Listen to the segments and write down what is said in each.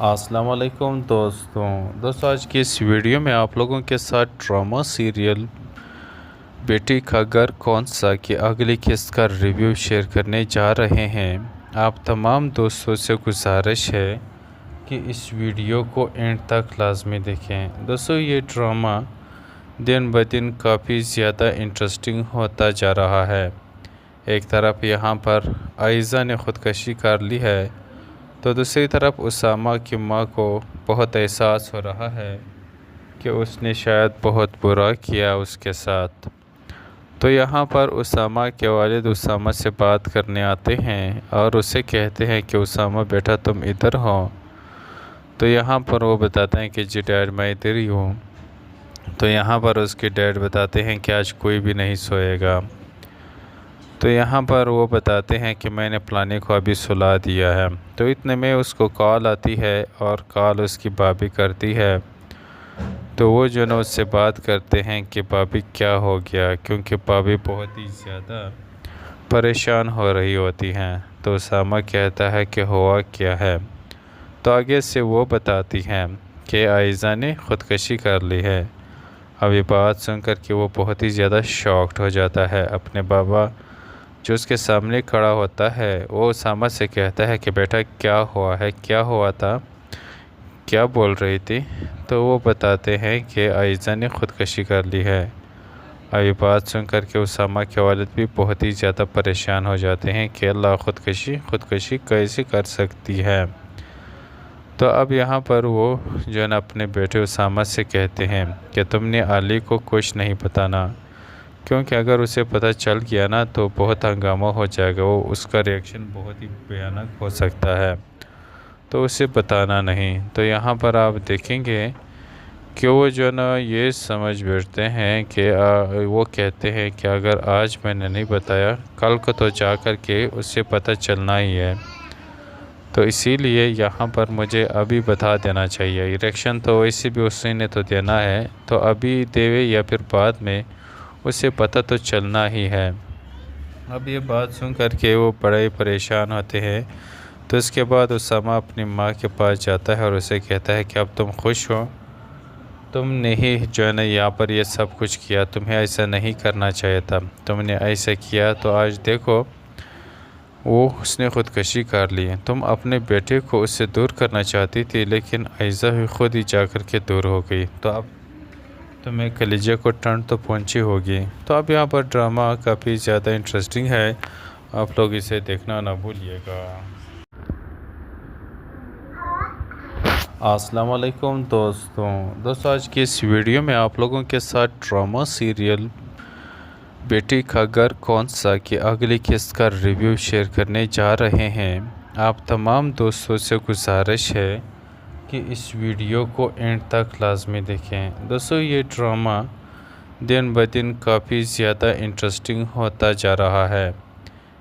अस्सलाम वालेकुम दोस्तों आज की इस वीडियो में आप लोगों के साथ ड्रामा सीरियल बेटी का घर कौन सा की अगली किस्त का रिव्यू शेयर करने जा रहे हैं। आप तमाम दोस्तों से गुजारिश है कि इस वीडियो को एंड तक लाजमी देखें। दोस्तों ये ड्रामा दिन ब दिन काफ़ी ज़्यादा इंटरेस्टिंग होता जा रहा है। एक तरफ यहाँ पर आयज़ा ने ख़ुदकशी कर ली है तो दूसरी तरफ उसामा की माँ को बहुत एहसास हो रहा है कि उसने शायद बहुत बुरा किया उसके साथ। तो यहाँ पर उसामा के वालिद उसामा से बात करने आते हैं और उसे कहते हैं कि उसामा बेटा तुम इधर हो। तो यहाँ पर वो बताते हैं कि जी डैड मैं इधर ही हूँ। तो यहाँ पर उसके डैड बताते हैं कि आज कोई भी नहीं सोएगा। तो यहाँ पर वो बताते हैं कि मैंने प्लानी को अभी सुला दिया है। तो इतने में उसको कॉल आती है और कॉल उसकी भाभी करती है। तो वो जो ना उससे बात करते हैं कि भाभी क्या हो गया, क्योंकि भाभी बहुत ही ज़्यादा परेशान हो रही होती हैं। तो उसामा कहता है कि हुआ क्या है। तो आगे से वो बताती हैं कि आयज़ा ने ख़ुदकशी कर ली है। अब ये बात सुनकर कि वो बहुत ही ज़्यादा शॉक्ड हो जाता है। अपने बाबा जो उसके सामने खड़ा होता है वो उसामा से कहता है कि बेटा क्या हुआ है, क्या हुआ था, क्या बोल रही थी। तो वो बताते हैं कि आयज़ा ने ख़ुदकशी कर ली है। अब ये बात सुनकर के उसामा के वालिद भी बहुत ही ज़्यादा परेशान हो जाते हैं कि अल्लाह ख़ुदकशी कैसे कर सकती है। तो अब यहाँ पर वो जो है ना अपने बेटे उसामा से कहते हैं कि तुमने अली को कुछ नहीं बताना, क्योंकि अगर उसे पता चल गया ना तो बहुत हंगामा हो जाएगा, वो उसका रिएक्शन बहुत ही भयानक हो सकता है। तो उसे बताना नहीं। तो यहाँ पर आप देखेंगे कि वो जो ना ये समझ बैठते हैं कि वो कहते हैं कि अगर आज मैंने नहीं बताया कल को तो जा कर के उससे पता चलना ही है। तो इसीलिए यहाँ पर मुझे अभी बता देना चाहिए। रिएक्शन तो वैसे भी उसी ने तो देना है, तो अभी देवे या फिर बाद में उसे पता तो चलना ही है। अब ये बात सुन कर के वो बड़े परेशान होते हैं। तो इसके बाद उसामा अपनी माँ के पास जाता है और उसे कहता है कि अब तुम खुश हो, तुमने ही जो है ना यहाँ पर ये सब कुछ किया, तुम्हें ऐसा नहीं करना चाहिए था, तुमने ऐसा किया तो आज देखो वो उसने ख़ुदकशी कर ली। तुम अपने बेटे को उससे दूर करना चाहती थी, लेकिन आयज़ा ही खुद ही जा कर के दूर हो गई। तो अब तुम्हें कलेजे को ठंड तो पहुंची होगी। तो अब यहाँ पर ड्रामा काफ़ी ज़्यादा इंटरेस्टिंग है, आप लोग इसे देखना ना भूलिएगा। अस्सलाम वालेकुम दोस्तों आज की इस वीडियो में आप लोगों के साथ ड्रामा सीरियल बेटी का घर कौन सा की अगली किस्त का रिव्यू शेयर करने जा रहे हैं। आप तमाम दोस्तों से गुजारिश है कि इस वीडियो को एंड तक लाजमी देखें। दोस्तों ये ड्रामा दिन ब दिन काफ़ी ज़्यादा इंटरेस्टिंग होता जा रहा है।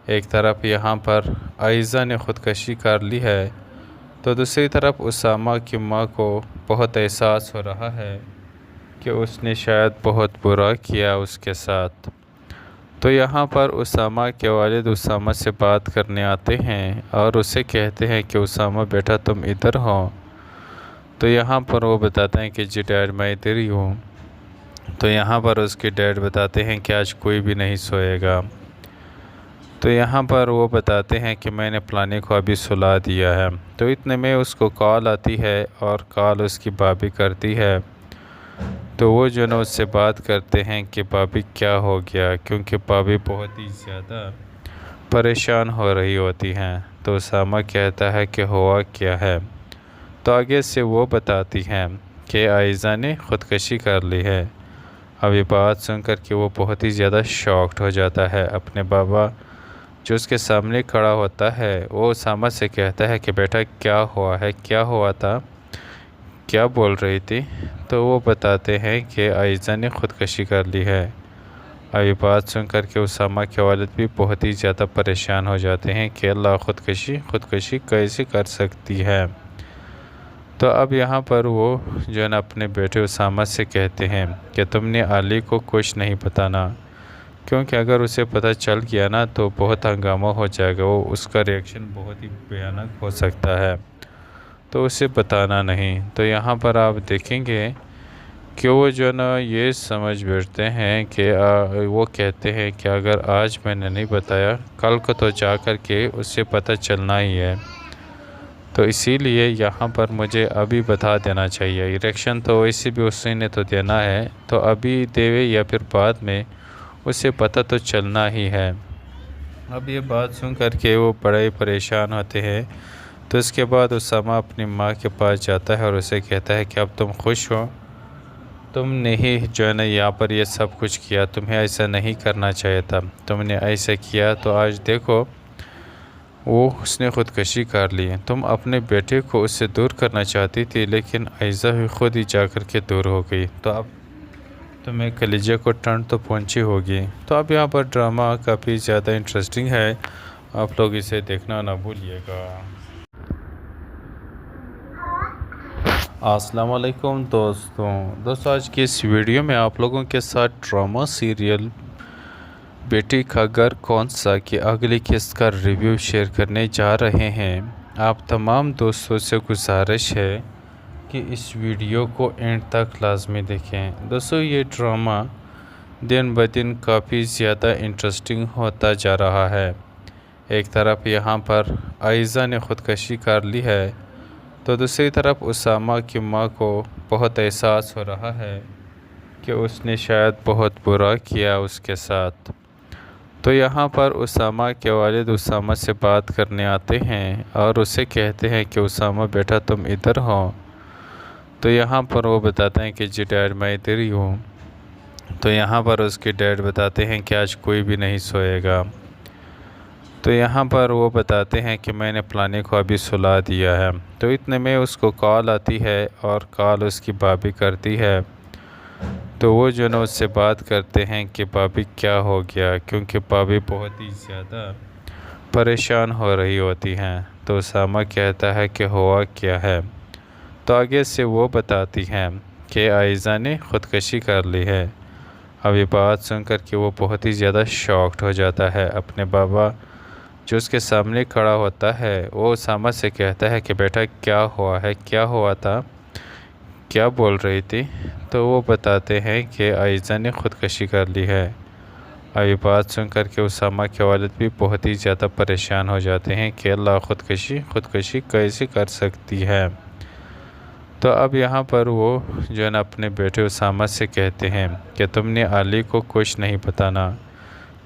एक तरफ यहाँ पर आयज़ा ने ख़ुदकशी कर ली है तो दूसरी तरफ उसामा की माँ को बहुत एहसास हो रहा है कि उसने शायद बहुत बुरा किया उसके साथ। तो यहाँ पर उसामा के वालिद उसामा से बात करने आते हैं और उसे कहते हैं कि उसामा बेटा तुम इधर हो। तो यहाँ पर वो बताते हैं कि जी डैड मैं इधर ही हूँ। तो यहाँ पर उसके डैड बताते हैं कि आज कोई भी नहीं सोएगा। तो यहाँ पर वो बताते हैं कि मैंने प्लानी को अभी सुला दिया है। तो इतने में उसको कॉल आती है और कॉल उसकी भाभी करती है। तो वो जो ना उससे बात करते हैं कि भाभी क्या हो गया, क्योंकि भाभी बहुत ही ज़्यादा परेशान हो रही होती हैं। तो उसामा कहता है कि हुआ क्या है। तो आगे से वो बताती हैं कि आयज़ा ने ख़ुदकशी कर ली है। अब ये बात सुनकर कि वो बहुत ही ज़्यादा शॉक्ड हो जाता है। अपने बाबा जो उसके सामने खड़ा होता है वो उसामा से कहता है कि बेटा क्या हुआ है, क्या हुआ था, क्या बोल रही थी। तो वो बताते हैं कि आयज़ा ने ख़ुदकशी कर ली है। अब ये बात सुनकर के उसामा के वालिद भी बहुत ही ज़्यादा परेशान हो जाते हैं कि अल्लाह ख़ुदकशी कैसे कर सकती है। तो अब यहाँ पर वो जो है ना अपने बेटे उसामा से कहते हैं कि तुमने अली को कुछ नहीं बताना, क्योंकि अगर उसे पता चल गया ना तो बहुत हंगामा हो जाएगा, वो उसका रिएक्शन बहुत ही भयानक हो सकता है। तो उसे बताना नहीं। तो यहाँ पर आप देखेंगे कि वो जो ना ये समझ बैठते हैं कि वो कहते हैं कि अगर आज मैंने नहीं बताया कल को तो जा कर के उससे पता चलना ही है। तो इसीलिए यहाँ पर मुझे अभी बता देना चाहिए। इरेक्शन तो वैसे भी उसी ने तो देना है, तो अभी देवे या फिर बाद में उसे पता तो चलना ही है। अब ये बात सुन कर के वो बड़े परेशान होते हैं। तो इसके बाद उसामा अपनी माँ के पास जाता है और उसे कहता है कि अब तुम खुश हो, तुमने ही जो है ना यहाँ पर ये सब कुछ किया, तुम्हें ऐसा नहीं करना चाहिए था, तुमने ऐसा किया तो आज देखो वो उसने ख़ुदकशी कर ली। तुम अपने बेटे को उससे दूर करना चाहती थी, लेकिन ऐसा ही खुद ही जा कर के दूर हो गई। तो अब तुम्हें कलेजे को ठंड तो पहुंची होगी। तो अब यहाँ पर ड्रामा काफ़ी ज़्यादा इंटरेस्टिंग है, आप लोग इसे देखना ना भूलिएगा। अस्सलाम वालेकुम दोस्तों, आज की इस वीडियो में आप लोगों के साथ ड्रामा सीरियल बेटी का घर कौन सा की अगली किस्त का रिव्यू शेयर करने जा रहे हैं। आप तमाम दोस्तों से गुजारिश है कि इस वीडियो को एंड तक लाजमी देखें। दोस्तों, ये ड्रामा दिन ब दिन काफ़ी ज़्यादा इंटरेस्टिंग होता जा रहा है। एक तरफ यहाँ पर आयज़ा ने ख़ुदकशी कर ली है, तो दूसरी तरफ उसामा की माँ को बहुत एहसास हो रहा है कि उसने शायद बहुत बुरा किया उसके साथ। तो यहाँ पर उसामा के वालिद उसामा से बात करने आते हैं और उसे कहते हैं कि उसामा बेटा तुम इधर हो। तो यहाँ पर वो बताते हैं कि जी डैड मैं इधर ही हूँ। तो यहाँ पर उसके डैड बताते हैं कि आज कोई भी नहीं सोएगा। तो यहाँ पर वो बताते हैं कि मैंने प्लानी को अभी सुला दिया है। तो इतने में उसको कॉल आती है और कॉल उसकी भाभी करती है। तो वो जो ना उससे बात करते हैं कि भाभी क्या हो गया, क्योंकि भाभी बहुत ही ज़्यादा परेशान हो रही होती हैं। तो उसामा कहता है कि हुआ क्या है। तो आगे से वो बताती हैं कि आयज़ा ने ख़ुदकशी कर ली है। अब ये बात सुनकर के वो बहुत ही ज़्यादा शॉक्ड हो जाता है। अपने बाबा जो उसके सामने खड़ा होता है वो उसामा से कहता है कि बेटा क्या हुआ है, क्या हुआ था, क्या बोल रही थी। तो वो बताते हैं कि आयज़ा ने ख़ुदकशी कर ली है। अब ये बात सुनकर के उसामा के वालिद भी बहुत ही ज़्यादा परेशान हो जाते हैं कि अल्लाह ख़ुदकशी कैसे कर सकती है। तो अब यहाँ पर वो जो है ना अपने बेटे उसामा से कहते हैं कि तुमने अली को कुछ नहीं बताना,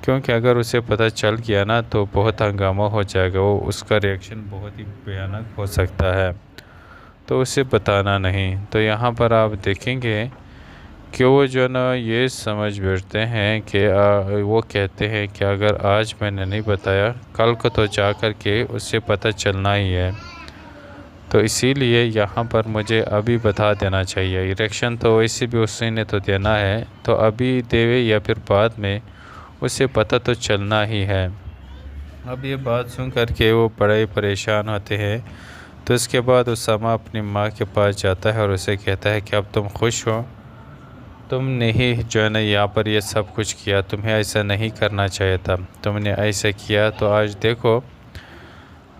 क्योंकि अगर उसे पता चल गया ना तो बहुत हंगामा हो जाएगा, वो उसका रिएक्शन बहुत ही भयानक हो सकता है, तो उसे बताना नहीं। तो यहाँ पर आप देखेंगे कि वो जो ना ये समझ बैठते हैं कि वो कहते हैं कि अगर आज मैंने नहीं बताया कल को तो जा कर के उससे पता चलना ही है। तो इसीलिए यहाँ पर मुझे अभी बता देना चाहिए। इरेक्शन तो वैसे भी उसी ने तो देना है, तो अभी देवे या फिर बाद में उसे पता तो चलना ही है। अब ये बात सुन कर के वो बड़े परेशान होते हैं। तो इसके बाद उसामा अपनी माँ के पास जाता है और उसे कहता है कि अब तुम खुश हो, तुमने ही जो है ना यहाँ पर ये सब कुछ किया, तुम्हें ऐसा नहीं करना चाहिए था, तुमने ऐसा किया तो आज देखो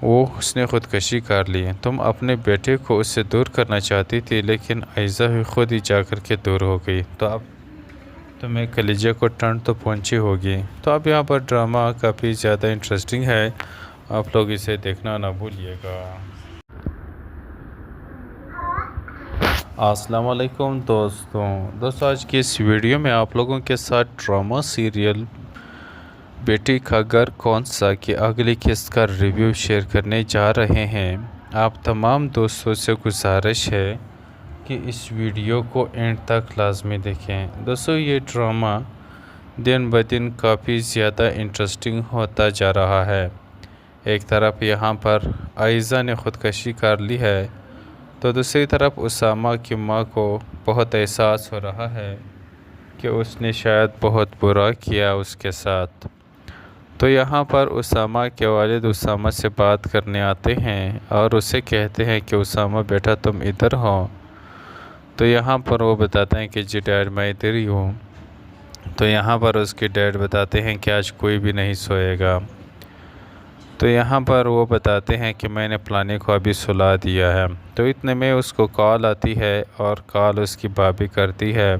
वो उसने ख़ुदकशी कर ली। तुम अपने बेटे को उससे दूर करना चाहती थी, लेकिन ऐसा ही खुद ही जा कर के दूर हो गई। तो अब तुम्हें कलेजे को ठंड तो पहुंची होगी। तो अब यहाँ पर ड्रामा काफ़ी ज़्यादा इंटरेस्टिंग है, आप लोग इसे देखना ना भूलिएगा। अस्सलाम वालेकुम दोस्तों, आज की इस वीडियो में आप लोगों के साथ ड्रामा सीरियल बेटी का घर कौन सा की अगली किस्त का रिव्यू शेयर करने जा रहे हैं। आप तमाम दोस्तों से गुजारिश है कि इस वीडियो को एंड तक लाजमी देखें। दोस्तों, ये ड्रामा दिन ब दिन काफ़ी ज़्यादा इंटरेस्टिंग होता जा रहा है। एक तरफ यहाँ पर आयज़ा ने ख़ुदकशी कर ली है, तो दूसरी तरफ उसामा की माँ को बहुत एहसास हो रहा है कि उसने शायद बहुत बुरा किया उसके साथ। तो यहाँ पर उसामा के वालिद उसामा से बात करने आते हैं और उसे कहते हैं कि उसामा बेटा तुम इधर हो। तो यहाँ पर वो बताते हैं कि जी डैड मैं इधर ही हूँ। तो यहाँ पर उसके डैड बताते हैं कि आज कोई भी नहीं सोएगा। تو یہاں پر وہ بتاتے ہیں کہ میں نے فلانے کو ابھی سلا دیا ہے۔ تو اتنے میں اس کو کال آتی ہے اور کال اس کی بھابھی کرتی ہے۔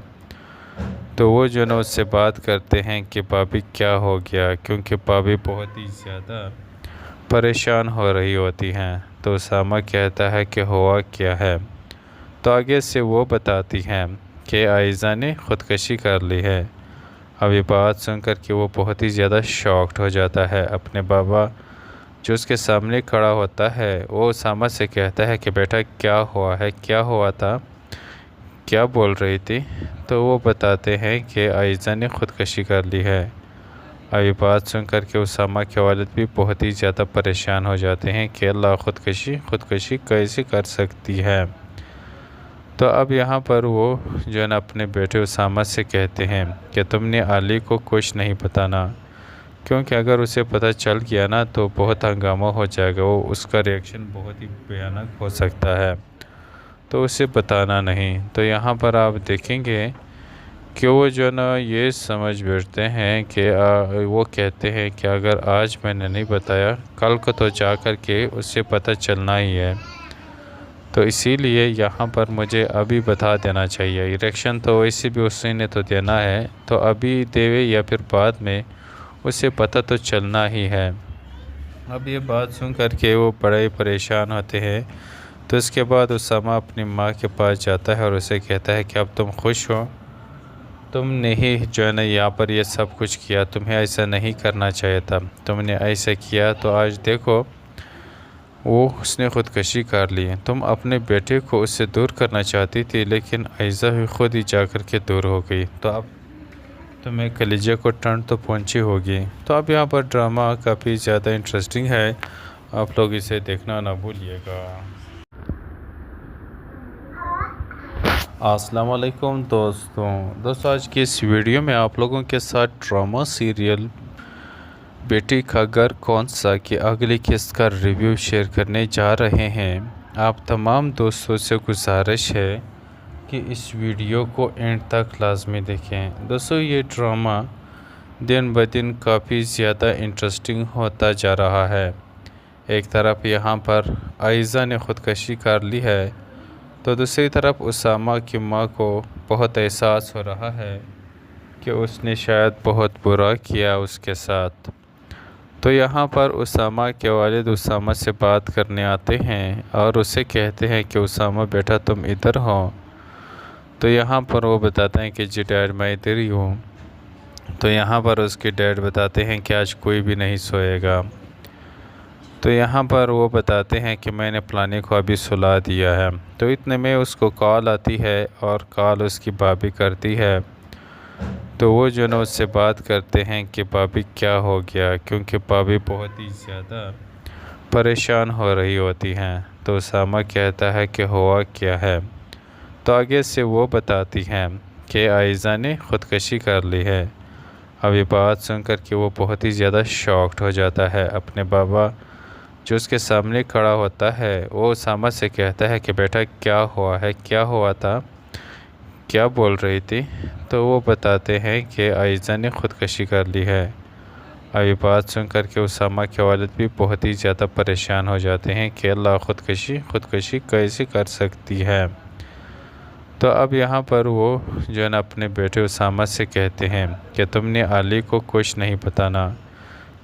تو وہ جو نا اس سے بات کرتے ہیں کہ بھابھی کیا ہو گیا، کیونکہ بھابھی بہت ہی زیادہ پریشان ہو رہی ہوتی ہیں۔ تو اسامہ کہتا ہے کہ ہوا کیا ہے؟ تو آگے سے وہ بتاتی ہیں کہ عائزہ نے خودکشی کر لی ہے۔ اب یہ بات سن کر کے وہ بہت ہی زیادہ شاکڈ ہو جاتا ہے۔ اپنے بابا جو اس کے سامنے کھڑا ہوتا ہے وہ اسامہ سے کہتا ہے کہ بیٹا کیا ہوا ہے، کیا ہوا تھا، کیا بول رہی تھی؟ تو وہ بتاتے ہیں کہ عائزہ نے خودکشی کر لی ہے۔ اب یہ بات سن کر کے اسامہ کے والد بھی بہت ہی زیادہ پریشان ہو جاتے ہیں کہ اللہ خودکشی کیسے کر سکتی ہے؟ تو اب یہاں پر وہ جو ہے نا اپنے بیٹے اسامہ سے کہتے ہیں کہ تم نے علی کو کچھ نہیں بتانا، کیونکہ اگر اسے پتہ چل گیا نا تو بہت ہنگامہ ہو جائے گا، وہ اس کا ریئیکشن بہت ہی بھیانک ہو سکتا ہے، تو اسے بتانا نہیں۔ تو یہاں پر آپ دیکھیں گے کہ وہ جو نا یہ سمجھ بیٹھتے ہیں کہ وہ کہتے ہیں کہ اگر آج میں نے نہیں بتایا کل کو تو جا کر کے اسے پتہ چلنا ہی ہے، تو اسی لیے یہاں پر مجھے ابھی بتا دینا چاہیے۔ ریئیکشن تو ویسے بھی اسی نے تو دینا ہے، تو ابھی دیوے یا پھر بعد میں اسے پتہ تو چلنا ہی ہے۔ اب یہ بات سن کر کے وہ بڑے پریشان ہوتے ہیں۔ تو اس کے بعد اسامہ اپنی ماں کے پاس جاتا ہے اور اسے کہتا ہے کہ اب تم خوش ہو، تم نے ہی جو ہے نا یہاں پر یہ سب کچھ کیا، تمہیں ایسا نہیں کرنا چاہیے تھا، تم نے ایسا کیا تو آج دیکھو اس نے خودکشی کر لی۔ تم اپنے بیٹے کو اس سے دور کرنا چاہتی تھی، لیکن عائزہ ہی خود ہی جا کر کے دور ہو گئی، تو اب تمہیں کلیجے کو ٹھنڈ تو پہنچی ہوگی۔ تو اب یہاں پر ڈرامہ کافی زیادہ انٹرسٹنگ ہے، آپ لوگ اسے دیکھنا نہ بھولیے گا۔ السلام علیکم دوستوں آج کی اس ویڈیو میں آپ لوگوں کے ساتھ ڈرامہ سیریل بیٹی کا گھر کون سا کی اگلی قسط کا ریویو شیئر کرنے جا رہے ہیں۔ آپ تمام دوستوں سے گزارش ہے کہ اس ویڈیو کو اینڈ تک لازمی دیکھیں۔ دوستوں یہ ڈرامہ دن بدن کافی زیادہ انٹرسٹنگ ہوتا جا رہا ہے۔ ایک طرف یہاں پر عائزہ نے خودکشی کر لی ہے، تو دوسری طرف اسامہ کی ماں کو بہت احساس ہو رہا ہے کہ اس نے شاید بہت برا کیا اس کے ساتھ۔ تو یہاں پر اسامہ کے والد اسامہ سے بات کرنے آتے ہیں اور اسے کہتے ہیں کہ اسامہ بیٹا تم ادھر ہو؟ تو یہاں پر وہ بتاتے ہیں کہ جی ڈیڈ میں ادھر ہی ہوں۔ تو یہاں پر اس کے ڈیڈ بتاتے ہیں کہ آج کوئی بھی نہیں سوئے گا۔ تو یہاں پر وہ بتاتے ہیں کہ میں نے فلانے کو ابھی سلا دیا ہے۔ تو اتنے میں اس کو کال آتی ہے اور کال اس کی بھابھی کرتی ہے۔ تو وہ جو نا اس سے بات کرتے ہیں کہ بھابھی کیا ہو گیا، کیونکہ بھابھی بہت ہی زیادہ پریشان ہو رہی ہوتی ہیں۔ تو اسامہ کہتا ہے کہ ہوا کیا ہے؟ تو آگے سے وہ بتاتی ہیں کہ عائزہ نے خودکشی کر لی ہے۔ اب یہ بات سن کر کے وہ بہت ہی زیادہ شاکڈ ہو جاتا ہے۔ اپنے بابا جو اس کے سامنے کھڑا ہوتا ہے وہ اسامہ سے کہتا ہے کہ بیٹا کیا ہوا ہے، کیا ہوا تھا، کیا بول رہی تھی؟ تو وہ بتاتے ہیں کہ عائزہ نے خودکشی کر لی ہے۔ اب یہ بات سن کر کے اسامہ کے والد بھی بہت ہی زیادہ پریشان ہو جاتے ہیں کہ اللہ خودکشی کیسے کر سکتی ہے؟ تو اب یہاں پر وہ جو ہے نا اپنے بیٹے اسامہ سے کہتے ہیں کہ تم نے علی کو کچھ نہیں بتانا،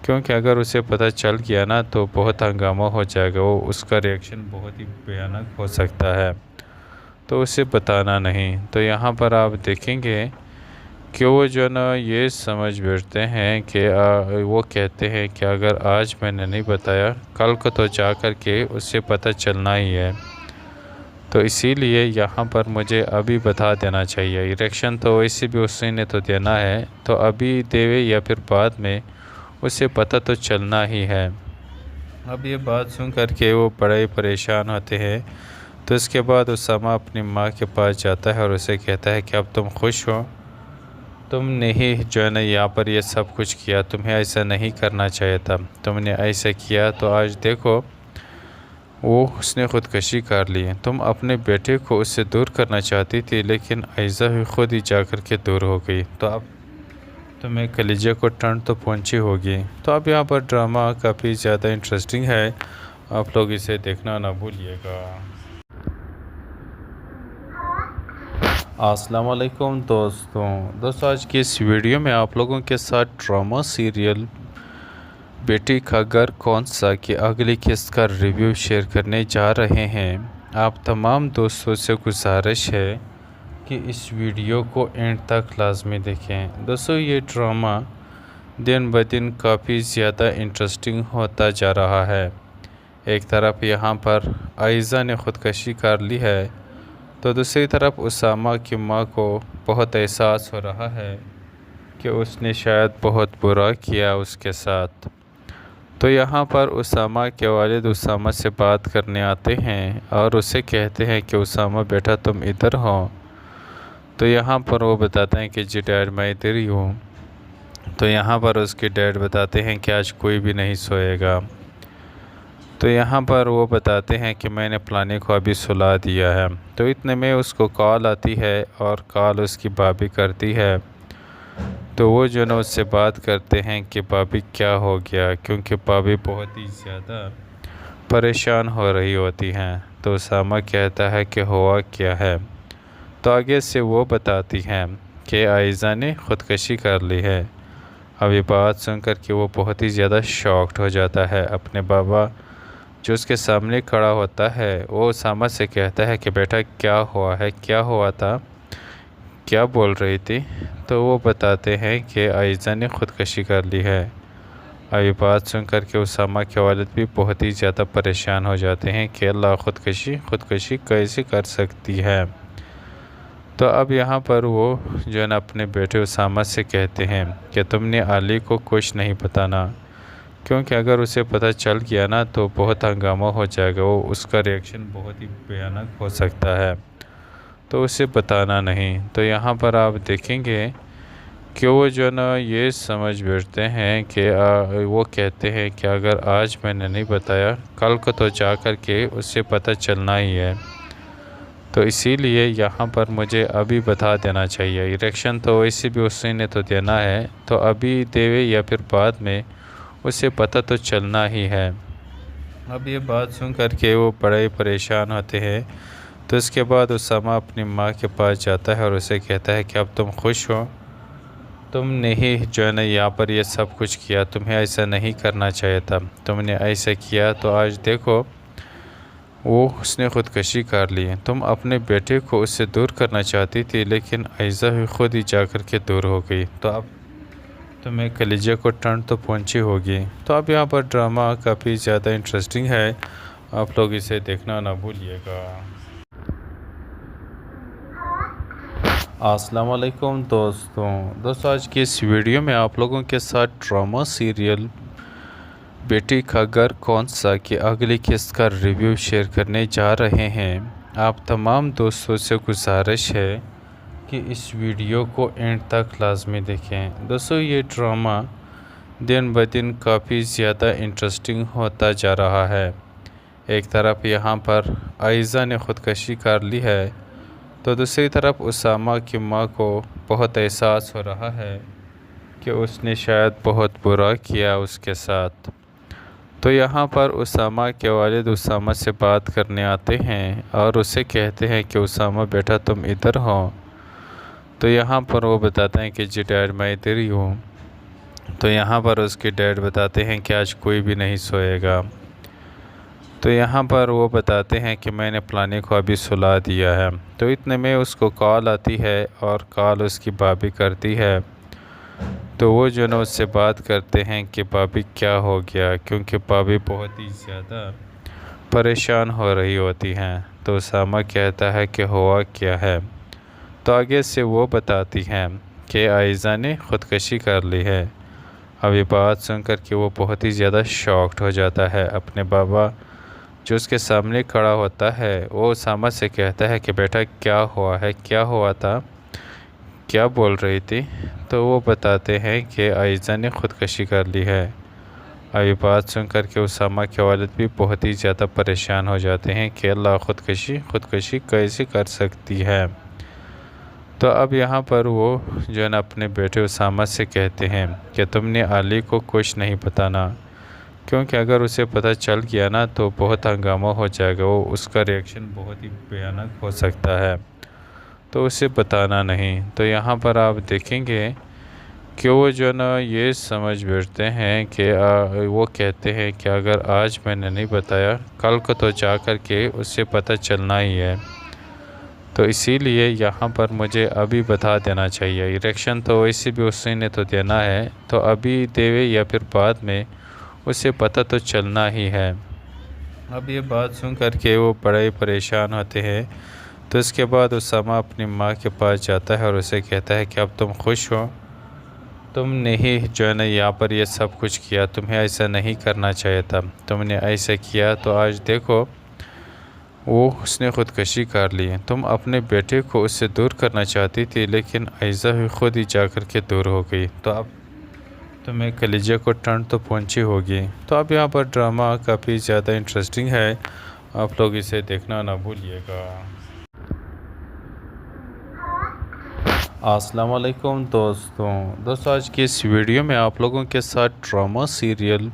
کیونکہ اگر اسے پتہ چل گیا نا تو بہت ہنگامہ ہو جائے گا، وہ اس کا ریئیکشن بہت ہی بھیانک ہو سکتا ہے، تو اسے بتانا نہیں۔ تو یہاں پر آپ دیکھیں گے کہ وہ جو نا یہ سمجھ بیٹھتے ہیں کہ وہ کہتے ہیں کہ اگر آج میں نے نہیں بتایا کل کو تو جا کر کے اسے پتہ چلنا ہی ہے، تو اسی لیے یہاں پر مجھے ابھی بتا دینا چاہیے۔ ریئیکشن تو ویسے بھی اسی نے تو دینا ہے، تو ابھی دیوے یا پھر بعد میں اسے پتہ تو چلنا ہی ہے۔ اب یہ بات سن کر کے وہ بڑے پریشان ہوتے ہیں۔ تو اس کے بعد اسامہ اپنی ماں کے پاس جاتا ہے اور اسے کہتا ہے کہ اب تم خوش ہو، تم نے ہی جو ہے نا یہاں پر یہ سب کچھ کیا، تمہیں ایسا نہیں کرنا چاہیے تھا، تم نے ایسا کیا تو آج دیکھو اس نے خودکشی کر لی۔ تم اپنے بیٹے کو اس سے دور کرنا چاہتی تھی، لیکن عائزہ ہی خود ہی جا کر کے دور ہو گئی، تو اب तुम्हें कलेजे को ठंड तो पहुंची होगी। तो अब यहाँ पर ड्रामा काफ़ी ज़्यादा इंटरेस्टिंग है, आप लोग इसे देखना ना भूलिएगा। अस्सलाम वालेकुम दोस्तों आज की इस वीडियो में आप लोगों के साथ ड्रामा सीरियल बेटी का घर कौन सा की अगली किस्त का रिव्यू शेयर करने जा रहे हैं। आप तमाम दोस्तों से गुजारिश है कि इस वीडियो को एंड तक लाजमी देखें। दोस्तों ये ड्रामा दिन ब दिन काफ़ी ज़्यादा इंटरेस्टिंग होता जा रहा है। एक तरफ यहाँ पर आयज़ा ने ख़ुदकशी कर ली है, तो दूसरी तरफ उसामा की माँ को बहुत एहसास हो रहा है कि उसने शायद बहुत बुरा किया उसके साथ। तो यहाँ पर उसामा के वालिद उसामा से बात करने आते हैं और उसे कहते हैं कि उसामा बेटा तुम इधर हो। तो यहाँ पर वो बताते हैं कि जी डैड मैं इधर ही हूँ। तो यहाँ पर उसके डैड बताते हैं कि आज कोई भी नहीं सोएगा। तो यहाँ पर वो बताते हैं कि मैंने फलाने को अभी सुला दिया है। तो इतने में उसको कॉल आती है और कॉल उसकी भाभी करती है। तो वो जो ना उससे बात करते हैं कि भाभी क्या हो गया, क्योंकि भाभी बहुत ही ज़्यादा परेशान हो रही होती हैं। तो उसामा कहता है कि हुआ क्या है। तो आगे से वो बताती हैं कि आयज़ा ने ख़ुदकशी कर ली है। अब ये बात सुनकर कि वो बहुत ही ज़्यादा शॉक्ड हो जाता है। अपने बाबा जो उसके सामने खड़ा होता है वो उसामा से कहता है कि बेटा क्या हुआ है, क्या हुआ था, क्या बोल रही थी। तो वो बताते हैं कि आयज़ा ने ख़ुदकशी कर ली है। अब ये बात सुनकर के उसामा के वालिद भी बहुत ही ज़्यादा परेशान हो जाते हैं कि अल्लाह ख़ुदकशी कैसे कर सकती है। तो अब यहाँ पर वो जो है ना अपने बेटे उसामा से कहते हैं कि तुमने अली को कुछ नहीं बताना, क्योंकि अगर उसे पता चल गया ना तो बहुत हंगामा हो जाएगा, वो उसका रिएक्शन बहुत ही भयानक हो सकता है, तो उसे बताना नहीं। तो यहाँ पर आप देखेंगे कि वो जो है ना ये समझ बैठते हैं कि वो कहते हैं कि अगर आज मैंने नहीं बताया कल को तो जा कर के उससे पता चलना ही है, तो इसीलिए यहाँ पर मुझे अभी बता देना चाहिए। इरेक्शन तो वैसे भी उसी ने तो देना है, तो अभी देवे या फिर बाद में उसे पता तो चलना ही है। अब ये बात सुन कर के वो बड़े परेशान होते हैं। तो इसके बाद उसामा अपनी माँ के पास जाता है और उसे कहता है कि अब तुम खुश हो, तुमने ही जो है ना यहाँ पर ये सब कुछ किया, तुम्हें ऐसा नहीं करना चाहिए था, तुमने ऐसा किया तो आज देखो वो उसने ख़ुदकशी कर ली। तुम अपने बेटे को उससे दूर करना चाहती थी, लेकिन आयज़ा ही खुद ही जा कर के दूर हो गई। तो अब तुम्हें कलेजे को ठंड तो पहुंची होगी। तो अब यहाँ पर ड्रामा काफ़ी ज़्यादा इंटरेस्टिंग है, आप लोग इसे देखना ना भूलिएगा। अस्सलाम वालेकुम दोस्तों आज की इस वीडियो में आप लोगों के साथ ड्रामा सीरियल बेटी का घर कौन सा की अगली किस्त का रिव्यू शेयर करने जा रहे हैं। आप तमाम दोस्तों से गुजारिश है कि इस वीडियो को एंड तक लाजमी देखें। दोस्तों ये ड्रामा दिन ब दिन काफ़ी ज़्यादा इंटरेस्टिंग होता जा रहा है। एक तरफ यहाँ पर आयज़ा ने ख़ुदकशी कर ली है, तो दूसरी तरफ उसामा की माँ को बहुत एहसास हो रहा है कि उसने शायद बहुत बुरा किया उसके साथ। तो यहाँ पर उसामा के वालिद उसामा से बात करने आते हैं और उसे कहते हैं कि उसामा बेटा तुम इधर हो। तो यहाँ पर वो बताते हैं कि जी डैड मैं इधर ही हूँ। तो यहाँ पर उसके डैड बताते हैं कि आज कोई भी नहीं सोएगा। तो यहाँ पर वो बताते हैं कि मैंने फलाने को अभी सुला दिया है। तो इतने में उसको कॉल आती है और कॉल उसकी भाभी करती है। तो वो जो ना उससे बात करते हैं कि भाभी क्या हो गया, क्योंकि भाभी बहुत ही ज़्यादा परेशान हो रही होती हैं। तो उसामा कहता है कि हुआ क्या है। तो आगे से वो बताती हैं कि आयज़ा ने ख़ुदकशी कर ली है। अब ये बात सुनकर कि वो बहुत ही ज़्यादा शॉक्ड हो जाता है। अपने बाबा जो उसके सामने खड़ा होता है वो उसामा से कहता है कि बेटा क्या हुआ है, क्या हुआ था, क्या बोल रही थी। तो वो बताते हैं कि आयज़ा ने ख़ुदकशी कर ली है। अब ये बात सुनकर के उसामा के वालिद भी बहुत ही ज़्यादा परेशान हो जाते हैं कि अल्लाह ख़ुदकशी कैसे कर सकती है। تو اب یہاں پر وہ جو ہے نا اپنے بیٹے اسامہ سے کہتے ہیں کہ تم نے علی کو کچھ نہیں بتانا، کیونکہ اگر اسے پتہ چل گیا نا تو بہت ہنگامہ ہو جائے گا، وہ اس کا ریئیکشن بہت ہی بھیانک ہو سکتا ہے، تو اسے بتانا نہیں۔ تو یہاں پر آپ دیکھیں گے کہ وہ جو ہے نا یہ سمجھ بیٹھتے ہیں کہ وہ کہتے ہیں کہ اگر آج میں نے نہیں بتایا کل کو تو جا کر کے اسے پتہ چلنا ہی ہے، تو اسی لیے یہاں پر مجھے ابھی بتا دینا چاہیے۔ ریئیکشن تو ویسے بھی اسی نے تو دینا ہے، تو ابھی دیوے یا پھر بعد میں اسے پتہ تو چلنا ہی ہے۔ اب یہ بات سن کر کے وہ بڑے پریشان ہوتے ہیں۔ تو اس کے بعد اسامہ اپنی ماں کے پاس جاتا ہے اور اسے کہتا ہے کہ اب تم خوش ہو، تم نے ہی جو ہے نا یہاں پر یہ سب کچھ کیا، تمہیں ایسا نہیں کرنا چاہیے تھا، تم نے ایسا کیا تو آج دیکھو اس نے خودکشی کر لی۔ تم اپنے بیٹے کو اس سے دور کرنا چاہتی تھی، لیکن عائزہ ہی خود ہی جا کر کے دور ہو گئی، تو اب تمہیں کلیجے کو ٹھنڈ تو پہنچی ہوگی۔ تو اب یہاں پر ڈرامہ کافی زیادہ انٹرسٹنگ ہے، آپ لوگ اسے دیکھنا نہ بھولیے گا۔ السلام علیکم دوستوں آج کی اس ویڈیو میں آپ لوگوں کے ساتھ ڈرامہ سیریل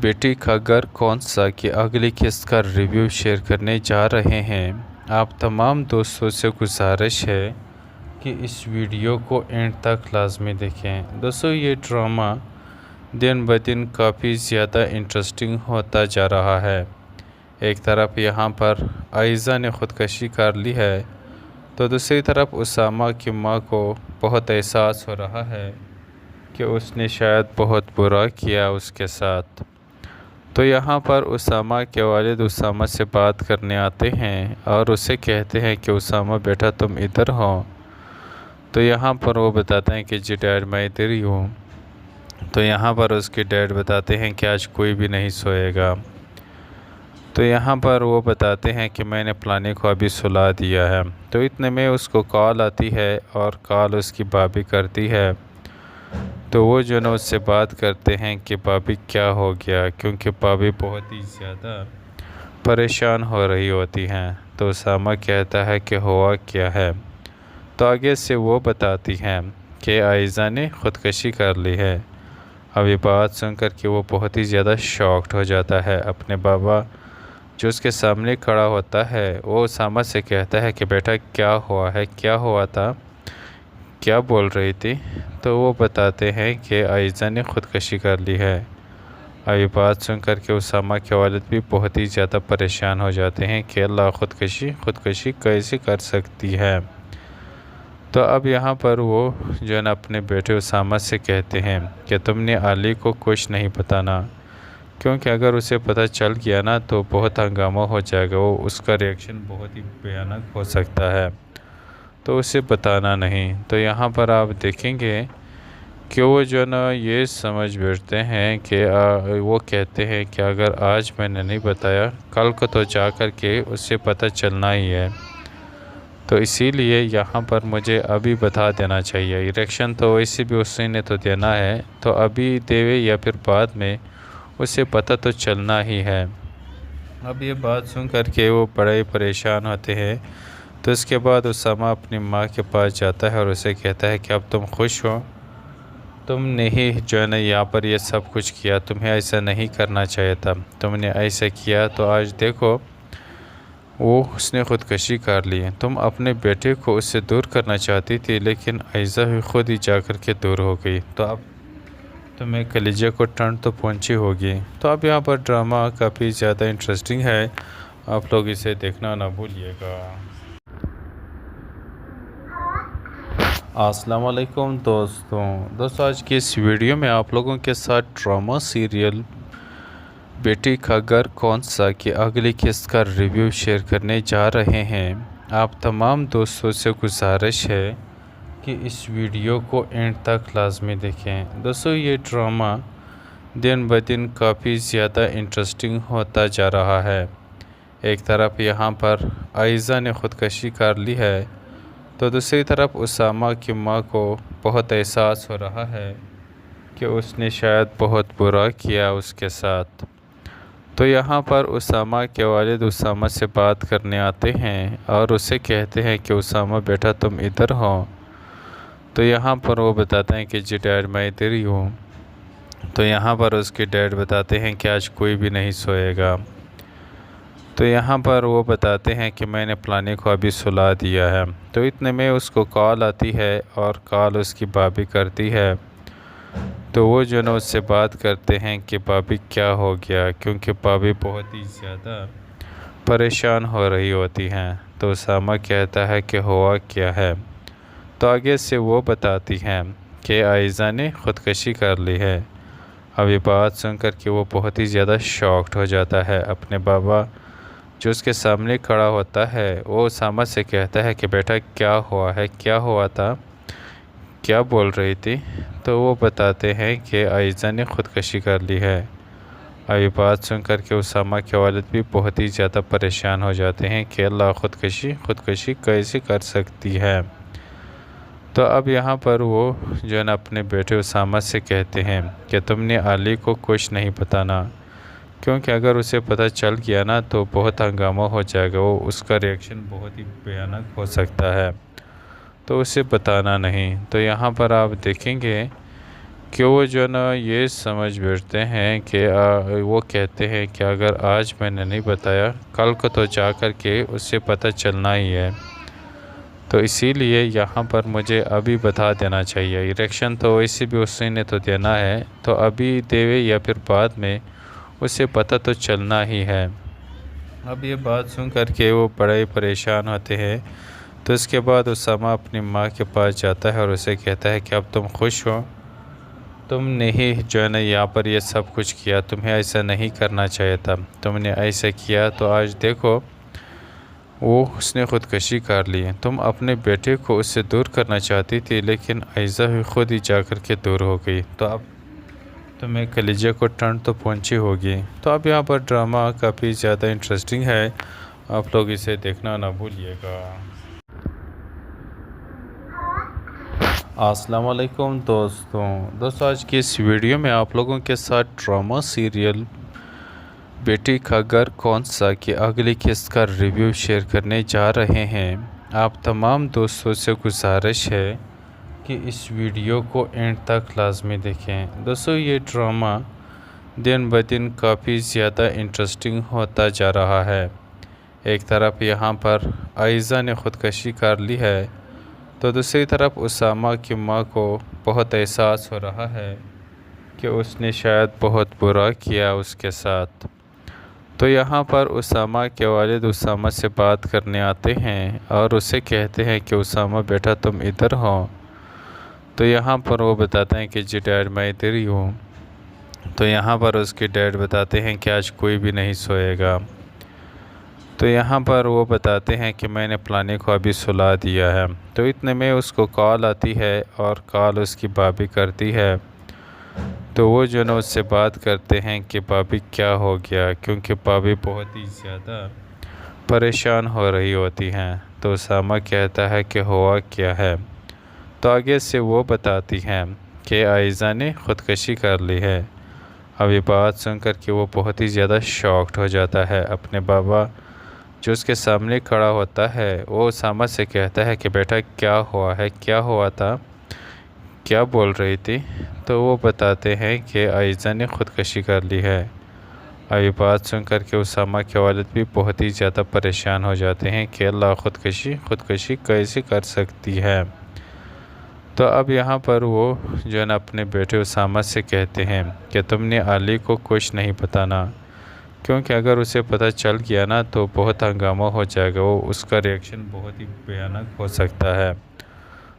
بیٹی کا گھر کون سا کی اگلی قسط کا ریویو شیئر کرنے جا رہے ہیں۔ آپ تمام دوستوں سے گزارش ہے کہ اس ویڈیو کو اینڈ تک لازمی دیکھیں۔ دوستوں یہ ڈرامہ دن بدن کافی زیادہ انٹرسٹنگ ہوتا جا رہا ہے۔ ایک طرف یہاں پر عائزہ نے خودکشی کر لی ہے، تو دوسری طرف اسامہ کی ماں کو بہت احساس ہو رہا ہے کہ اس نے شاید بہت برا کیا اس کے ساتھ۔ تو یہاں پر اسامہ کے والد اسامہ سے بات کرنے آتے ہیں اور اسے کہتے ہیں کہ اسامہ بیٹا تم ادھر ہو۔ تو یہاں پر وہ بتاتے ہیں کہ جی ڈیڈ میں ادھر ہی ہوں۔ تو یہاں پر اس کے ڈیڈ بتاتے ہیں کہ آج کوئی بھی نہیں سوئے گا۔ تو یہاں پر وہ بتاتے ہیں کہ میں نے فلانے کو ابھی سلا دیا ہے۔ تو اتنے میں اس کو کال آتی ہے اور کال اس کی بھابھی کرتی ہے، تو وہ جو نا اس سے بات کرتے ہیں کہ بھابھی کیا ہو گیا، کیونکہ بھابھی بہت ہی زیادہ پریشان ہو رہی ہوتی ہیں۔ تو اسامہ کہتا ہے کہ ہوا کیا ہے، تو آگے سے وہ بتاتی ہیں کہ عائزہ نے خودکشی کر لی ہے۔ اب یہ بات سن کر کے وہ بہت ہی زیادہ شاکڈ ہو جاتا ہے۔ اپنے بابا جو اس کے سامنے کھڑا ہوتا ہے وہ اسامہ سے کہتا ہے کہ بیٹا کیا ہوا ہے، کیا ہوا تھا، کیا بول رہی تھی؟ تو وہ بتاتے ہیں کہ عائزہ نے خودکشی کر لی ہے۔ اب یہ بات سن کر کے اسامہ کے والد بھی بہت ہی زیادہ پریشان ہو جاتے ہیں کہ اللہ خودکشی کیسے کر سکتی ہے۔ تو اب یہاں پر وہ جو ہے نا اپنے بیٹے اسامہ سے کہتے ہیں کہ تم نے علی کو کچھ نہیں بتانا، کیونکہ اگر اسے پتہ چل گیا نا تو بہت ہنگامہ ہو جائے گا، وہ اس کا ریئیکشن بہت ہی بھیانک ہو سکتا ہے، تو اسے بتانا نہیں۔ تو یہاں پر آپ دیکھیں گے کہ وہ جو نا یہ سمجھ بیٹھتے ہیں کہ وہ کہتے ہیں کہ اگر آج میں نے نہیں بتایا کل کو تو جا کر کے اسے پتہ چلنا ہی ہے، تو اسی لیے یہاں پر مجھے ابھی بتا دینا چاہیے۔ ریئیکشن تو ویسے بھی اسی نے تو دینا ہے، تو ابھی دیوے یا پھر بعد میں اسے پتہ تو چلنا ہی ہے۔ اب یہ بات سن کر کے وہ بڑے پریشان ہوتے ہیں۔ تو اس کے بعد اسامہ اپنی ماں کے پاس جاتا ہے اور اسے کہتا ہے کہ اب تم خوش ہو، تم نے ہی جو ہے نا یہاں پر یہ سب کچھ کیا، تمہیں ایسا نہیں کرنا چاہیے تھا، تم نے ایسا کیا تو آج دیکھو اس نے خودکشی کر لی۔ تم اپنے بیٹے کو اس سے دور کرنا چاہتی تھی، لیکن عائزہ ہی خود ہی جا کر کے دور ہو گئی، تو اب تمہیں کلیجے کو ٹھنڈ تو پہنچی ہوگی۔ تو اب یہاں پر ڈرامہ کافی زیادہ انٹرسٹنگ ہے، آپ لوگ اسے دیکھنا نہ بھولیے گا۔ السلام علیکم دوستوں آج کی اس ویڈیو میں آپ لوگوں کے ساتھ ڈرامہ سیریل بیٹی کا گھر کون سا کی اگلی قسط کا ریویو شیئر کرنے جا رہے ہیں۔ آپ تمام دوستوں سے گزارش ہے کہ اس ویڈیو کو اینڈ تک لازمی دیکھیں۔ دوستوں یہ ڈرامہ دن بدن کافی زیادہ انٹرسٹنگ ہوتا جا رہا ہے۔ ایک طرف یہاں پر عائزہ نے خودکشی کر لی ہے، تو دوسری طرف اسامہ کی ماں کو بہت احساس ہو رہا ہے کہ اس نے شاید بہت برا کیا اس کے ساتھ۔ تو یہاں پر اسامہ کے والد اسامہ سے بات کرنے آتے ہیں اور اسے کہتے ہیں کہ اسامہ بیٹا تم ادھر ہو۔ تو یہاں پر وہ بتاتے ہیں کہ جی ڈیڈ میں ادھر ہی ہوں۔ تو یہاں پر اس کے ڈیڈ بتاتے ہیں کہ آج کوئی بھی نہیں سوئے گا۔ تو یہاں پر وہ بتاتے ہیں کہ میں نے فلانے کو ابھی سلا دیا ہے۔ تو اتنے میں اس کو کال آتی ہے اور کال اس کی بھابھی کرتی ہے۔ تو وہ جو نا اس سے بات کرتے ہیں کہ بھابھی کیا ہو گیا، کیونکہ بھابھی بہت ہی زیادہ پریشان ہو رہی ہوتی ہیں۔ تو اسامہ کہتا ہے کہ ہوا کیا ہے۔ تو آگے سے وہ بتاتی ہیں کہ عائزہ نے خودکشی کر لی ہے۔ اب یہ بات سن کر کے وہ بہت ہی زیادہ شاکڈ ہو جاتا ہے۔ اپنے بابا جو اس کے سامنے کھڑا ہوتا ہے وہ اسامہ سے کہتا ہے کہ بیٹا کیا ہوا ہے، کیا ہوا تھا، کیا بول رہی تھی؟ تو وہ بتاتے ہیں کہ عائزہ نے خودکشی کر لی ہے۔ اب یہ بات سن کر کے اسامہ کے والد بھی بہت ہی زیادہ پریشان ہو جاتے ہیں کہ اللہ خودکشی کیسے کر سکتی ہے۔ تو اب یہاں پر وہ جو ہے نا اپنے بیٹے اسامہ سے کہتے ہیں کہ تم نے علی کو کچھ نہیں بتانا، کیونکہ اگر اسے پتہ چل گیا نا تو بہت ہنگامہ ہو جائے گا، وہ اس کا ریئیکشن بہت ہی بھیانک ہو سکتا ہے، تو اسے بتانا نہیں۔ تو یہاں پر آپ دیکھیں گے کہ وہ جو نا یہ سمجھ بیٹھتے ہیں کہ وہ کہتے ہیں کہ اگر آج میں نے نہیں بتایا کل کو تو جا کر کے اسے پتہ چلنا ہی ہے، تو اسی لیے یہاں پر مجھے ابھی بتا دینا چاہیے۔ ریئیکشن تو ویسے بھی اسی نے تو دینا ہے، تو ابھی دیوے یا پھر بعد میں اسے پتہ تو چلنا ہی ہے۔ اب یہ بات سن کر کے وہ بڑے پریشان ہوتے ہیں۔ تو اس کے بعد اسامہ اپنی ماں کے پاس جاتا ہے اور اسے کہتا ہے کہ اب تم خوش ہو، تم نے ہی جو ہے نا یہاں پر یہ سب کچھ کیا، تمہیں ایسا نہیں کرنا چاہیے تھا، تم نے ایسا کیا تو آج دیکھو اس نے خودکشی کر لی۔ تم اپنے بیٹے کو اس سے دور کرنا چاہتی تھی، لیکن عائزہ خود ہی جا کر کے دور ہو گئی، تو اب تمہیں کلیجے کو ٹھنڈ تو پہنچی ہوگی۔ تو اب یہاں پر ڈرامہ کافی زیادہ انٹرسٹنگ ہے، آپ لوگ اسے دیکھنا نہ بھولیے گا۔ السلام علیکم دوستوں آج کی اس ویڈیو میں آپ لوگوں کے ساتھ ڈرامہ سیریل بیٹی کا گھر کون سا کی اگلی قسط کا ریویو شیئر کرنے جا رہے ہیں۔ آپ تمام دوستوں سے گزارش ہے کہ اس ویڈیو کو اینڈ تک لازمی دیکھیں۔ دوستوں یہ ڈرامہ دن بدن کافی زیادہ انٹرسٹنگ ہوتا جا رہا ہے۔ ایک طرف یہاں پر عائزہ نے خودکشی کر لی ہے، تو دوسری طرف اسامہ کی ماں کو بہت احساس ہو رہا ہے کہ اس نے شاید بہت برا کیا اس کے ساتھ۔ تو یہاں پر اسامہ کے والد اسامہ سے بات کرنے آتے ہیں اور اسے کہتے ہیں کہ اسامہ بیٹا تم ادھر ہو۔ تو یہاں پر وہ بتاتے ہیں کہ جی ڈیڈ میں ادھر ہی ہوں۔ تو یہاں پر اس کے ڈیڈ بتاتے ہیں کہ آج کوئی بھی نہیں سوئے گا۔ تو یہاں پر وہ بتاتے ہیں کہ میں نے فلانے کو ابھی سلا دیا ہے۔ تو اتنے میں اس کو کال آتی ہے اور کال اس کی بھابھی کرتی ہے۔ تو وہ جو نا اس سے بات کرتے ہیں کہ بھابھی کیا ہو گیا، کیونکہ بھابھی بہت ہی زیادہ پریشان ہو رہی ہوتی ہیں۔ تو اسامہ کہتا ہے کہ ہوا کیا ہے۔ تو آگے سے وہ بتاتی ہیں کہ عائزہ نے خودکشی کر لی ہے۔ اب یہ بات سن کر کے وہ بہت ہی زیادہ شاکڈ ہو جاتا ہے۔ اپنے بابا جو اس کے سامنے کھڑا ہوتا ہے وہ اسامہ سے کہتا ہے کہ بیٹا کیا ہوا ہے، کیا ہوا تھا، کیا بول رہی تھی؟ تو وہ بتاتے ہیں کہ عائزہ نے خودکشی کر لی ہے۔ اب یہ بات سن کر کے اسامہ کے والد بھی بہت ہی زیادہ پریشان ہو جاتے ہیں کہ اللہ خودکشی کیسے کر سکتی ہے۔ تو اب یہاں پر وہ جو ہے نا اپنے بیٹے اسامہ سے کہتے ہیں کہ تم نے علی کو کچھ نہیں بتانا، کیونکہ اگر اسے پتہ چل گیا نا تو بہت ہنگامہ ہو جائے گا، وہ اس کا ریئیکشن بہت ہی بھیانک ہو سکتا ہے،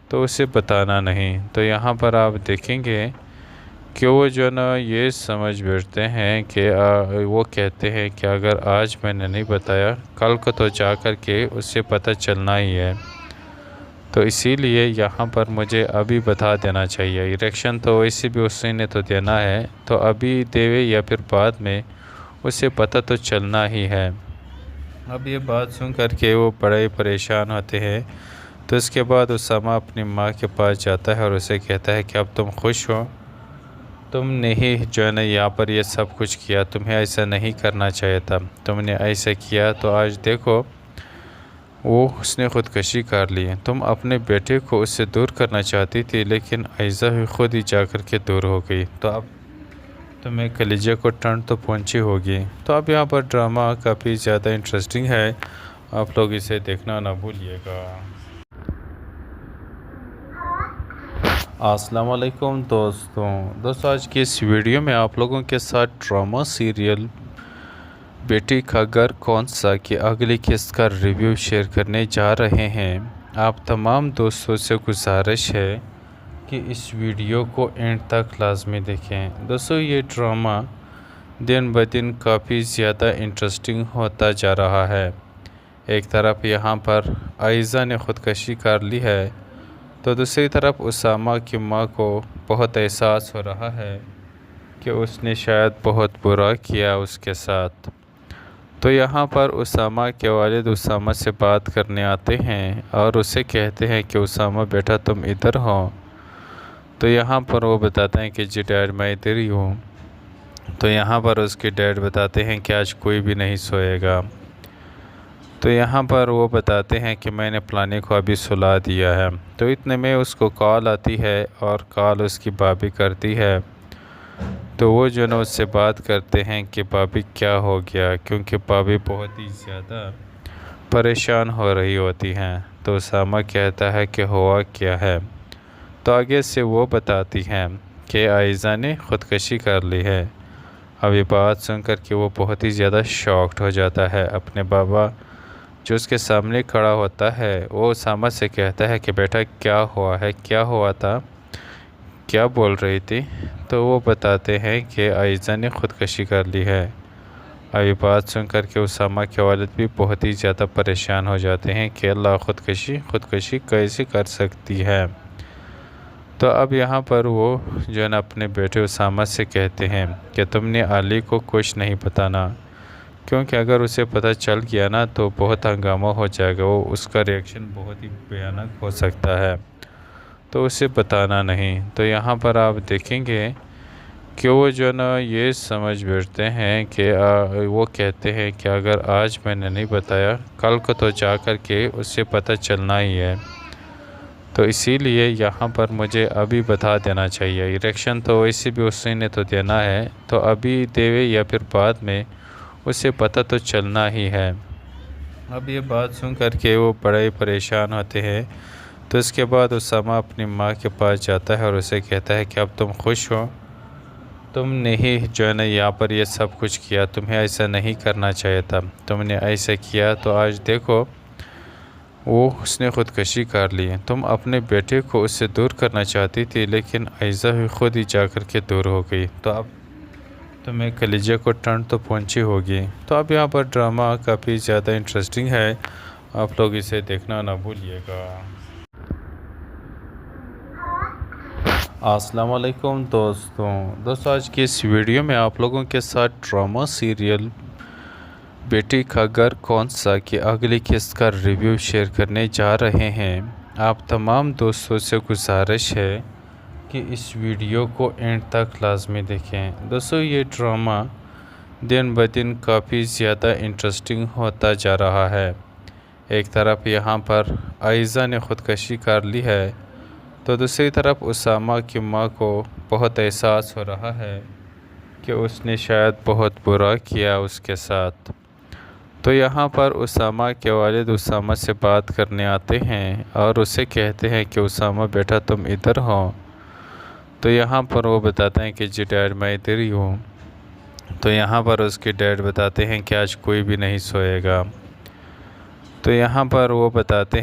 تو اسے بتانا نہیں۔ تو یہاں پر آپ دیکھیں گے کہ وہ جو نا یہ سمجھ بیٹھتے ہیں کہ وہ کہتے ہیں کہ اگر آج میں نے نہیں بتایا کل کو تو جا کر کے اسے پتہ چلنا ہی ہے، تو اسی لیے یہاں پر مجھے ابھی بتا دینا چاہیے۔ ریئیکشن تو ویسے بھی اسی نے تو دینا ہے، تو ابھی دیوے یا پھر بعد میں اسے پتہ تو چلنا ہی ہے۔ اب یہ بات سن کر کے وہ بڑے پریشان ہوتے ہیں۔ تو اس کے بعد اسامہ اپنی ماں کے پاس جاتا ہے اور اسے کہتا ہے کہ اب تم خوش ہو، तुम ने ही जो है ना यहाँ पर ये सब कुछ किया, तुम्हें ऐसा नहीं करना चाहिए था, तुमने ऐसा किया तो आज देखो वो उसने ख़ुदकशी कर ली। तुम अपने बेटे को उससे दूर करना चाहती थी, लेकिन आयज़ा ही खुद ही जा कर के दूर हो गई। तो अब तुम्हें कलेजे को ठंड तो पहुंची होगी। तो अब यहाँ पर ड्रामा काफ़ी ज़्यादा इंटरेस्टिंग है, आप लोग इसे देखना ना भूलिएगा। अस्सलाम वालेकुम दोस्तों आज की इस वीडियो में आप लोगों के साथ ड्रामा सीरियल बेटी का घर कौन सा की अगली किस्त का रिव्यू शेयर करने जा रहे हैं। आप तमाम दोस्तों से गुजारिश है कि इस वीडियो को एंड तक लाजमी देखें। दोस्तों ये ड्रामा दिन ब दिन काफ़ी ज़्यादा इंटरेस्टिंग होता जा रहा है। एक तरफ यहाँ पर आयज़ा ने ख़ुदकशी कर ली है, तो दूसरी तरफ उसामा की माँ को बहुत एहसास हो रहा है कि उसने शायद बहुत बुरा किया उसके साथ। तो यहाँ पर उसामा के वालिद उसामा से बात करने आते हैं और उसे कहते हैं कि उसामा बेटा तुम इधर हो। तो यहाँ पर वो बताते हैं कि जी डैड मैं इधर ही हूँ। तो यहाँ पर उसके डैड बताते हैं कि आज कोई भी नहीं सोएगा। तो यहाँ पर वो बताते हैं कि मैंने प्लानी को अभी सुला दिया है। तो इतने में उसको कॉल आती है और कॉल उसकी भाभी करती है। तो वो जो ना उससे बात करते हैं कि भाभी क्या हो गया, क्योंकि भाभी बहुत ही ज़्यादा परेशान हो रही होती हैं। तो उसामा कहता है कि हुआ क्या है। तो आगे से वो बताती हैं कि आयज़ा ने ख़ुदकशी कर ली है। अब ये बात सुनकर कि वो बहुत ही ज़्यादा शॉक्ड हो जाता है। अपने बाबा जो उसके सामने खड़ा होता है वो उसामा से कहता है कि बेटा क्या हुआ है, क्या हुआ था, क्या बोल रही थी। तो वो बताते हैं कि आयज़ा ने ख़ुदकशी कर ली है। अब ये बात सुनकर के उसामा के वालिद भी बहुत ही ज़्यादा परेशान हो जाते हैं कि अल्लाह ख़ुदकशी कैसे कर सकती है। तो अब यहाँ पर वो जो है ना अपने बेटे उसामा से कहते हैं कि तुमने अली को कुछ नहीं बताना, क्योंकि अगर उसे पता चल गया ना तो बहुत हंगामा हो जाएगा, वो उसका रिएक्शन बहुत ही भयानक हो सकता है, तो उसे बताना नहीं। तो यहाँ पर आप देखेंगे कि वो जो ना ये समझ बैठते हैं कि वो कहते हैं कि अगर आज मैंने नहीं बताया कल को तो जा कर के उससे पता चलना ही है, तो इसीलिए यहाँ पर मुझे अभी बता देना चाहिए। रिएक्शन तो वैसे भी उसी ने तो देना है, तो अभी देवे या फिर बाद में उसे पता तो चलना ही है। अब ये बात सुन कर के वो बड़े परेशान होते हैं। तो इसके बाद उसामा अपनी माँ के पास जाता है और उसे कहता है कि अब तुम खुश हो, तुमने ही जो है ना यहाँ पर ये सब कुछ किया, तुम्हें ऐसा नहीं करना चाहिए था, तुमने ऐसा किया तो आज देखो वो उसने ख़ुदकशी कर ली। तुम अपने बेटे को उससे दूर करना चाहती थी, लेकिन आयज़ा ही खुद ही जा कर के दूर हो गई। तो अब तुम्हें कलेजे को ठंड तो पहुंची होगी। तो अब यहाँ पर ड्रामा काफ़ी ज़्यादा इंटरेस्टिंग है, आप लोग इसे देखना ना भूलिएगा। अस्सलाम वालेकुम दोस्तों आज की इस वीडियो में आप लोगों के साथ ड्रामा सीरियल बेटी का घर कौन सा की अगली किस्त का रिव्यू शेयर करने जा रहे हैं। आप तमाम दोस्तों से गुजारिश है कि इस वीडियो को एंड तक लाजमी देखें। दोस्तों ये ड्रामा दिन ब दिन काफ़ी ज़्यादा इंटरेस्टिंग होता जा रहा है। एक तरफ यहाँ पर आयज़ा ने ख़ुदकशी कर ली है, तो दूसरी तरफ उसामा की माँ को बहुत एहसास हो रहा है कि उसने शायद बहुत बुरा किया उसके साथ। तो यहाँ पर उसामा के वालिद उसामा से बात करने आते हैं और उसे कहते हैं कि उसामा बेटा तुम इधर हो। तो यहाँ पर वो बताते हैं कि जी डैड मैं इधर ही हूँ। तो यहाँ पर उसके डैड बताते हैं कि आज कोई भी नहीं सोएगा। तो यहाँ पर वो बताते हैं